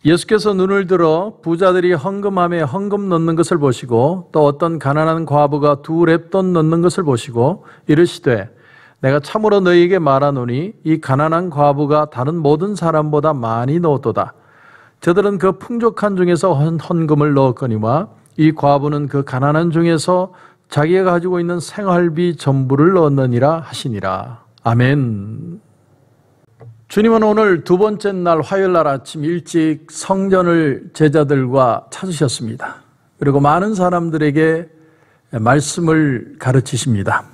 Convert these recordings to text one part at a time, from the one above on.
예수께서 눈을 들어 부자들이 헌금함에 헌금 넣는 것을 보시고 또 어떤 가난한 과부가 2렙돈 넣는 것을 보시고 이르시되 내가 참으로 너희에게 말하노니 이 가난한 과부가 다른 모든 사람보다 많이 넣었도다. 저들은 그 풍족한 중에서 헌금을 넣었거니와 이 과부는 그 가난한 중에서 자기가 가지고 있는 생활비 전부를 넣었느니라 하시니라. 아멘. 주님은 오늘 두 번째 날 화요일 날 아침 일찍 성전을 제자들과 찾으셨습니다. 그리고 많은 사람들에게 말씀을 가르치십니다.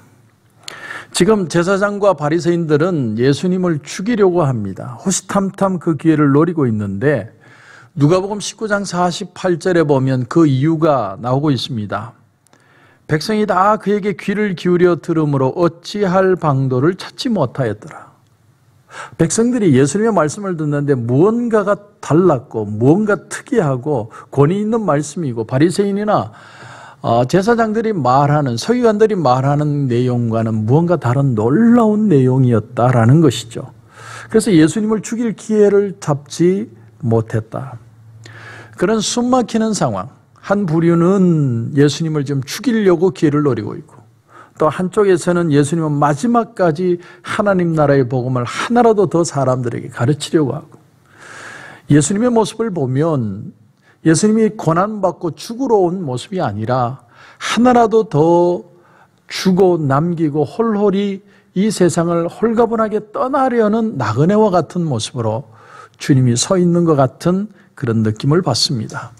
지금 제사장과 바리새인들은 예수님을 죽이려고 합니다. 호시탐탐 그 기회를 노리고 있는데 누가복음 19장 48절에 보면 그 이유가 나오고 있습니다. 백성이 다 그에게 귀를 기울여 들으므로 어찌할 방도를 찾지 못하였더라. 백성들이 예수님의 말씀을 듣는데 무언가가 달랐고 무언가 특이하고 권위 있는 말씀이고 바리새인이나 제사장들이 말하는 서기관들이 말하는 내용과는 무언가 다른 놀라운 내용이었다라는 것이죠. 그래서 예수님을 죽일 기회를 잡지 못했다. 그런 숨막히는 상황. 한 부류는 예수님을 지금 죽이려고 기회를 노리고 있고 또 한쪽에서는 예수님은 마지막까지 하나님 나라의 복음을 하나라도 더 사람들에게 가르치려고 하고 예수님의 모습을 보면 예수님이 고난받고 죽으러 온 모습이 아니라 하나라도 더 주고 남기고 홀홀히 이 세상을 홀가분하게 떠나려는 나그네와 같은 모습으로 주님이 서 있는 것 같은 그런 느낌을 받습니다.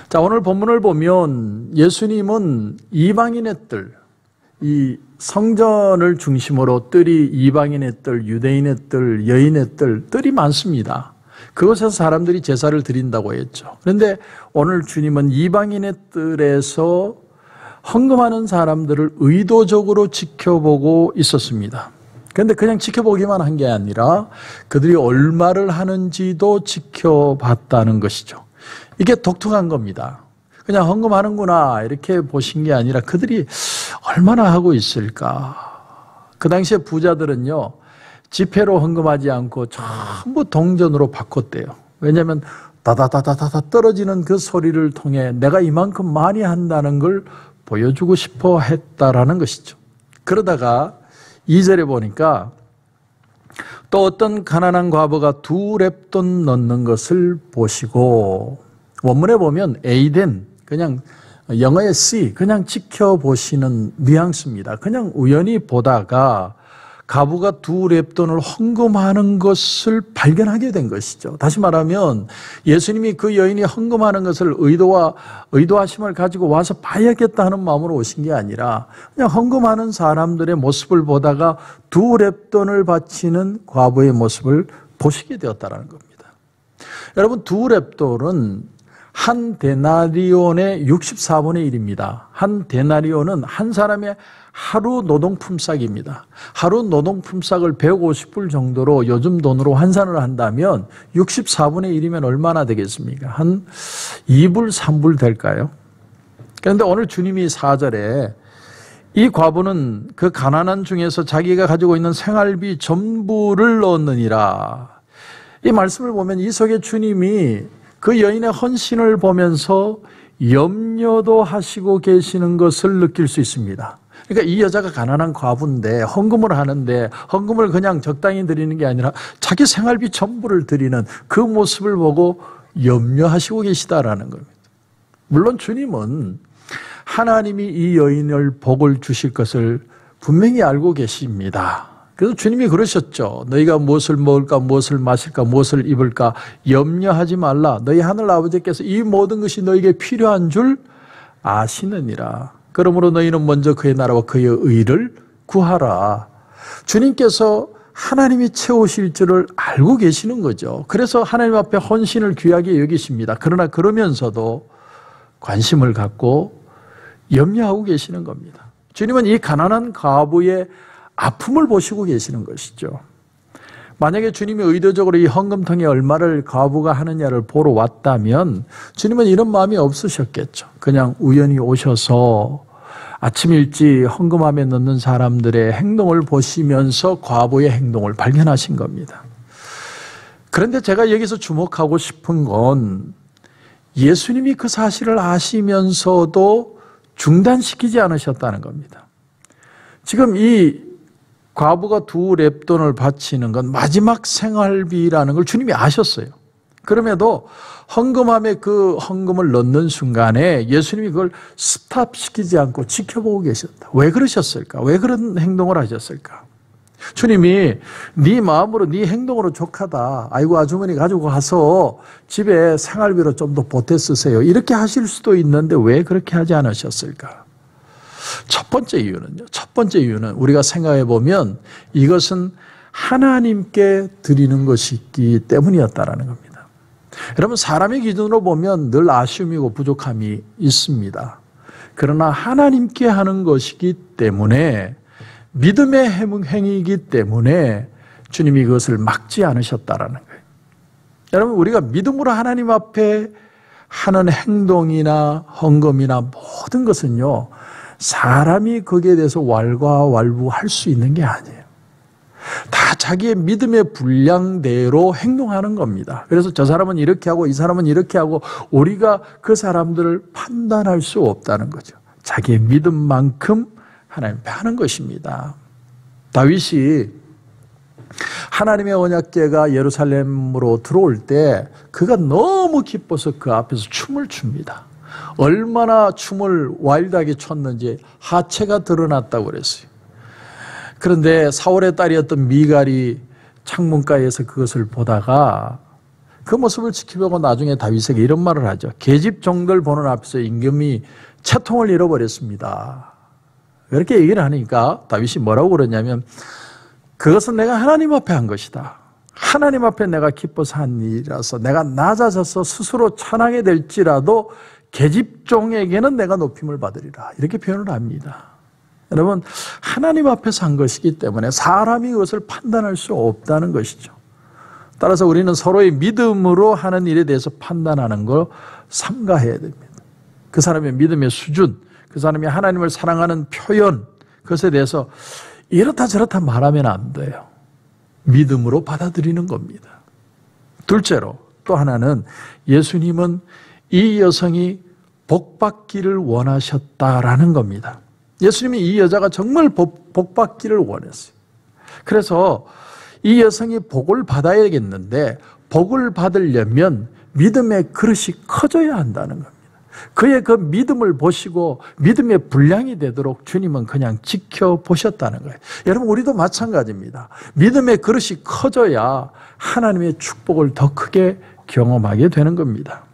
자, 오늘 본문을 보면 예수님은 이방인의 뜰, 이 성전을 중심으로 뜰이 이방인의 뜰, 유대인의 뜰, 여인의 뜰, 뜰이 많습니다. 그곳에서 사람들이 제사를 드린다고 했죠. 그런데 오늘 주님은 이방인의 뜰에서 헌금하는 사람들을 의도적으로 지켜보고 있었습니다. 그런데 그냥 지켜보기만 한 게 아니라 그들이 얼마를 하는지도 지켜봤다는 것이죠. 이게 독특한 겁니다. 그냥 헌금하는구나 이렇게 보신 게 아니라 그들이 얼마나 하고 있을까. 그 당시에 부자들은요 지폐로 헌금하지 않고 전부 동전으로 바꿨대요. 왜냐하면 다다다다다 떨어지는 그 소리를 통해 내가 이만큼 많이 한다는 걸 보여주고 싶어 했다라는 것이죠. 그러다가 2절에 보니까 또 어떤 가난한 과부가 2렙돈 넣는 것을 보시고, 원문에 보면 에이덴, 그냥 영어의 see, 그냥 지켜보시는 뉘앙스입니다. 그냥 우연히 보다가 과부가 2렙돈을 헌금하는 것을 발견하게 된 것이죠. 다시 말하면 예수님이 그 여인이 헌금하는 것을 의도하심을 가지고 와서 봐야겠다 하는 마음으로 오신 게 아니라 그냥 헌금하는 사람들의 모습을 보다가 2렙돈을 바치는 과부의 모습을 보시게 되었다는 겁니다. 여러분, 2렙돈은 한 데나리온의 64분의 1입니다. 한 데나리온은 한 사람의 하루 노동품삯입니다. 하루 노동품삯을 150불 정도로 요즘 돈으로 환산을 한다면 64분의 1이면 얼마나 되겠습니까? 한 2불, 3불 될까요? 그런데 오늘 주님이 4절에 이 과부는 그 가난한 중에서 자기가 가지고 있는 생활비 전부를 넣었느니라. 이 말씀을 보면 이 속에 주님이 그 여인의 헌신을 보면서 염려도 하시고 계시는 것을 느낄 수 있습니다. 그러니까 이 여자가 가난한 과부인데 헌금을 하는데 헌금을 그냥 적당히 드리는 게 아니라 자기 생활비 전부를 드리는 그 모습을 보고 염려하시고 계시다라는 겁니다. 물론 주님은 하나님이 이 여인을 복을 주실 것을 분명히 알고 계십니다. 그래서 주님이 그러셨죠. 너희가 무엇을 먹을까, 무엇을 마실까, 무엇을 입을까 염려하지 말라. 너희 하늘 아버지께서 이 모든 것이 너희에게 필요한 줄 아시느니라. 그러므로 너희는 먼저 그의 나라와 그의 의를 구하라. 주님께서 하나님이 채우실 줄을 알고 계시는 거죠. 그래서 하나님 앞에 헌신을 귀하게 여기십니다. 그러나 그러면서도 관심을 갖고 염려하고 계시는 겁니다. 주님은 이 가난한 과부의 아픔을 보시고 계시는 것이죠. 만약에 주님이 의도적으로 이 헌금통에 얼마를 과부가 하느냐를 보러 왔다면 주님은 이런 마음이 없으셨겠죠. 그냥 우연히 오셔서 아침 일찍 헌금함에 넣는 사람들의 행동을 보시면서 과부의 행동을 발견하신 겁니다. 그런데 제가 여기서 주목하고 싶은 건 예수님이 그 사실을 아시면서도 중단시키지 않으셨다는 겁니다. 지금 이 과부가 2렙돈을 바치는 건 마지막 생활비라는 걸 주님이 아셨어요. 그럼에도 헌금함에 그 헌금을 넣는 순간에 예수님이 그걸 스탑시키지 않고 지켜보고 계셨다. 왜 그러셨을까? 왜 그런 행동을 하셨을까? 주님이 네 마음으로 네 행동으로 족하다. 아이고 아주머니 가지고 가서 집에 생활비로 좀 더 보태 쓰세요. 이렇게 하실 수도 있는데 왜 그렇게 하지 않으셨을까? 첫 번째 이유는 우리가 생각해 보면 이것은 하나님께 드리는 것이기 때문이었다라는 겁니다. 여러분 사람의 기준으로 보면 늘 아쉬움이고 부족함이 있습니다. 그러나 하나님께 하는 것이기 때문에 믿음의 행위이기 때문에 주님이 그것을 막지 않으셨다라는 거예요. 여러분 우리가 믿음으로 하나님 앞에 하는 행동이나 헌금이나 모든 것은요 사람이 거기에 대해서 왈가왈부할 수 있는 게 아니에요. 다 자기의 믿음의 분량대로 행동하는 겁니다. 그래서 저 사람은 이렇게 하고 이 사람은 이렇게 하고 우리가 그 사람들을 판단할 수 없다는 거죠. 자기의 믿음만큼 하나님 앞에 하는 것입니다. 다윗이 하나님의 언약궤가 예루살렘으로 들어올 때 그가 너무 기뻐서 그 앞에서 춤을 춥니다. 얼마나 춤을 와일드하게 췄는지 하체가 드러났다고 그랬어요. 그런데 사울의 딸이었던 미갈이 창문가에서 그것을 보다가 그 모습을 지켜보고 나중에 다윗에게 이런 말을 하죠. 계집종들 보는 앞에서 임금이 채통을 잃어버렸습니다. 이렇게 얘기를 하니까 다윗이 뭐라고 그러냐면 그것은 내가 하나님 앞에 한 것이다. 하나님 앞에 내가 기뻐서 한 일이라서 내가 낮아져서 스스로 찬양이 될지라도 계집종에게는 내가 높임을 받으리라. 이렇게 표현을 합니다. 여러분 하나님 앞에서 한 것이기 때문에 사람이 그것을 판단할 수 없다는 것이죠. 따라서 우리는 서로의 믿음으로 하는 일에 대해서 판단하는 걸 삼가해야 됩니다. 그 사람의 믿음의 수준, 그 사람이 하나님을 사랑하는 표현, 그것에 대해서 이렇다 저렇다 말하면 안 돼요. 믿음으로 받아들이는 겁니다. 둘째로 또 하나는 예수님은 이 여성이 복받기를 원하셨다라는 겁니다. 예수님이 이 여자가 정말 복받기를 원했어요. 그래서 이 여성이 복을 받아야겠는데 복을 받으려면 믿음의 그릇이 커져야 한다는 겁니다. 그의 그 믿음을 보시고 믿음의 분량이 되도록 주님은 그냥 지켜보셨다는 거예요. 여러분 우리도 마찬가지입니다. 믿음의 그릇이 커져야 하나님의 축복을 더 크게 경험하게 되는 겁니다.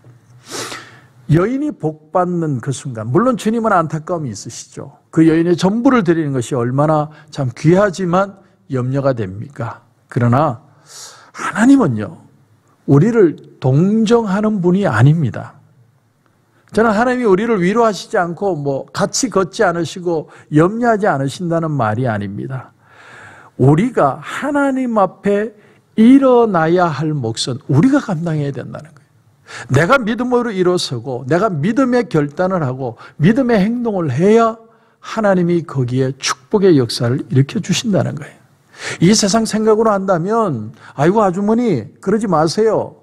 여인이 복받는 그 순간, 물론 주님은 안타까움이 있으시죠. 그 여인의 전부를 드리는 것이 얼마나 참 귀하지만 염려가 됩니까? 그러나 하나님은요 우리를 동정하는 분이 아닙니다. 저는 하나님이 우리를 위로하시지 않고 같이 걷지 않으시고 염려하지 않으신다는 말이 아닙니다. 우리가 하나님 앞에 일어나야 할 몫은 우리가 감당해야 된다는 거예요. 내가 믿음으로 일어서고 내가 믿음의 결단을 하고 믿음의 행동을 해야 하나님이 거기에 축복의 역사를 일으켜 주신다는 거예요. 이 세상 생각으로 한다면 아이고 아주머니 그러지 마세요.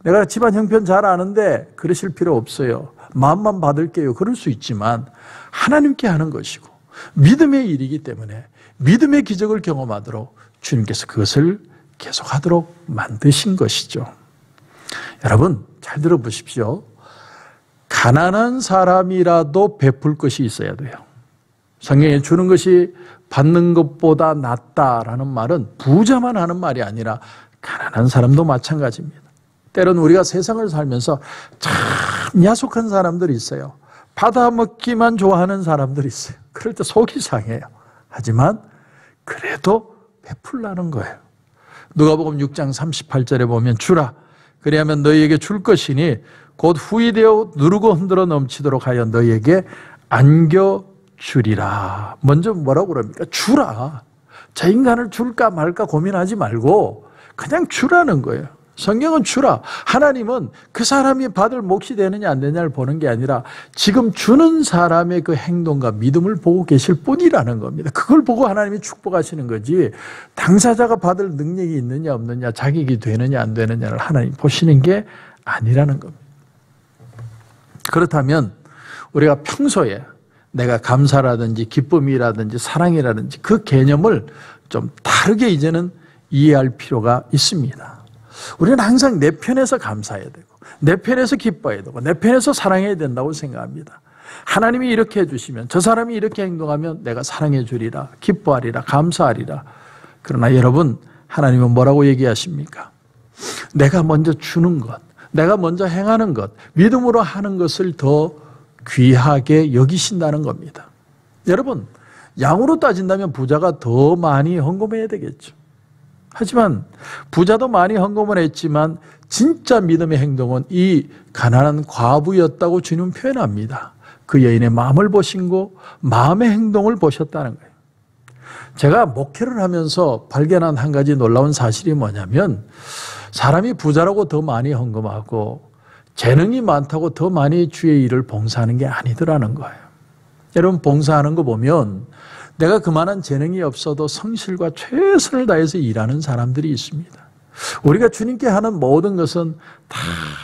내가 집안 형편 잘 아는데 그러실 필요 없어요. 마음만 받을게요. 그럴 수 있지만 하나님께 하는 것이고 믿음의 일이기 때문에 믿음의 기적을 경험하도록 주님께서 그것을 계속하도록 만드신 것이죠. 여러분 잘 들어보십시오. 가난한 사람이라도 베풀 것이 있어야 돼요. 성경에 주는 것이 받는 것보다 낫다라는 말은 부자만 하는 말이 아니라 가난한 사람도 마찬가지입니다. 때로는 우리가 세상을 살면서 참 야속한 사람들이 있어요. 받아먹기만 좋아하는 사람들이 있어요. 그럴 때 속이 상해요. 하지만 그래도 베풀라는 거예요. 누가복음 6장 38절에 보면 주라 그리하면 너희에게 줄 것이니 곧 후이되어 누르고 흔들어 넘치도록 하여 너희에게 안겨주리라. 먼저 뭐라고 그럽니까? 주라. 저 인간을 줄까 말까 고민하지 말고 그냥 주라는 거예요. 성경은 주라. 하나님은 그 사람이 받을 몫이 되느냐 안 되느냐를 보는 게 아니라 지금 주는 사람의 그 행동과 믿음을 보고 계실 뿐이라는 겁니다. 그걸 보고 하나님이 축복하시는 거지, 당사자가 받을 능력이 있느냐 없느냐, 자격이 되느냐 안 되느냐를 하나님 보시는 게 아니라는 겁니다. 그렇다면 우리가 평소에 내가 감사라든지 기쁨이라든지 사랑이라든지 그 개념을 좀 다르게 이제는 이해할 필요가 있습니다. 우리는 항상 내 편에서 감사해야 되고 내 편에서 기뻐해야 되고 내 편에서 사랑해야 된다고 생각합니다. 하나님이 이렇게 해주시면, 저 사람이 이렇게 행동하면 내가 사랑해 주리라, 기뻐하리라, 감사하리라. 그러나 여러분, 하나님은 뭐라고 얘기하십니까? 내가 먼저 주는 것, 내가 먼저 행하는 것, 믿음으로 하는 것을 더 귀하게 여기신다는 겁니다. 여러분, 양으로 따진다면 부자가 더 많이 헌금해야 되겠죠. 하지만 부자도 많이 헌금을 했지만 진짜 믿음의 행동은 이 가난한 과부였다고 주님은 표현합니다. 그 여인의 마음을 보시고 마음의 행동을 보셨다는 거예요. 제가 목회를 하면서 발견한 한 가지 놀라운 사실이 뭐냐면, 사람이 부자라고 더 많이 헌금하고 재능이 많다고 더 많이 주의 일을 봉사하는 게 아니더라는 거예요. 여러분, 봉사하는 거 보면 내가 그만한 재능이 없어도 성실과 최선을 다해서 일하는 사람들이 있습니다. 우리가 주님께 하는 모든 것은 다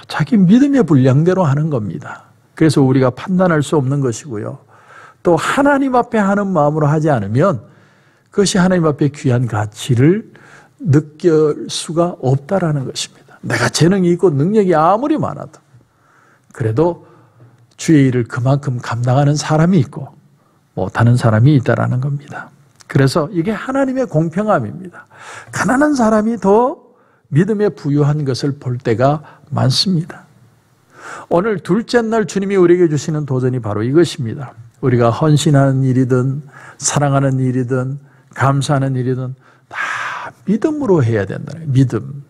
자기 믿음의 분량대로 하는 겁니다. 그래서 우리가 판단할 수 없는 것이고요. 또 하나님 앞에 하는 마음으로 하지 않으면 그것이 하나님 앞에 귀한 가치를 느낄 수가 없다라는 것입니다. 내가 재능이 있고 능력이 아무리 많아도 그래도 주의 일을 그만큼 감당하는 사람이 있고 못하는 사람이 있다라는 겁니다. 그래서 이게 하나님의 공평함입니다. 가난한 사람이 더 믿음에 부유한 것을 볼 때가 많습니다. 오늘 둘째 날 주님이 우리에게 주시는 도전이 바로 이것입니다. 우리가 헌신하는 일이든 사랑하는 일이든 감사하는 일이든 다 믿음으로 해야 된다는 거예요. 믿음.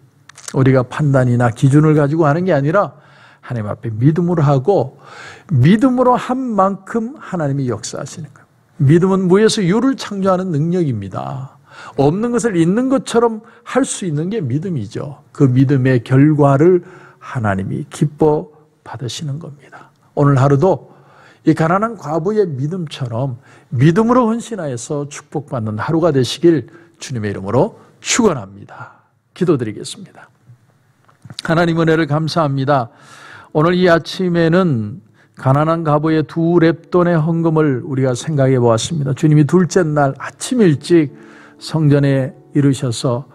우리가 판단이나 기준을 가지고 하는 게 아니라 하나님 앞에 믿음으로 하고 믿음으로 한 만큼 하나님이 역사하시는 거예요. 믿음은 무에서 유를 창조하는 능력입니다. 없는 것을 있는 것처럼 할 수 있는 게 믿음이죠. 그 믿음의 결과를 하나님이 기뻐 받으시는 겁니다. 오늘 하루도 이 가난한 과부의 믿음처럼 믿음으로 헌신하여서 축복받는 하루가 되시길 주님의 이름으로 축원합니다. 기도드리겠습니다. 하나님 은혜를 감사합니다. 오늘 이 아침에는 가난한 과부의 2렙돈의 헌금을 우리가 생각해 보았습니다. 주님이 둘째 날 아침 일찍 성전에 이르셔서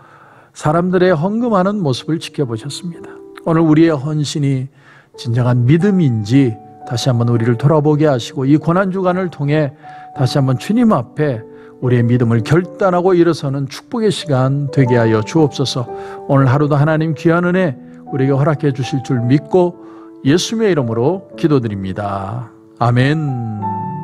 사람들의 헌금하는 모습을 지켜보셨습니다. 오늘 우리의 헌신이 진정한 믿음인지 다시 한번 우리를 돌아보게 하시고 이 고난주간을 통해 다시 한번 주님 앞에 우리의 믿음을 결단하고 일어서는 축복의 시간 되게 하여 주옵소서. 오늘 하루도 하나님 귀한 은혜 우리에게 허락해 주실 줄 믿고 예수님의 이름으로 기도드립니다. 아멘.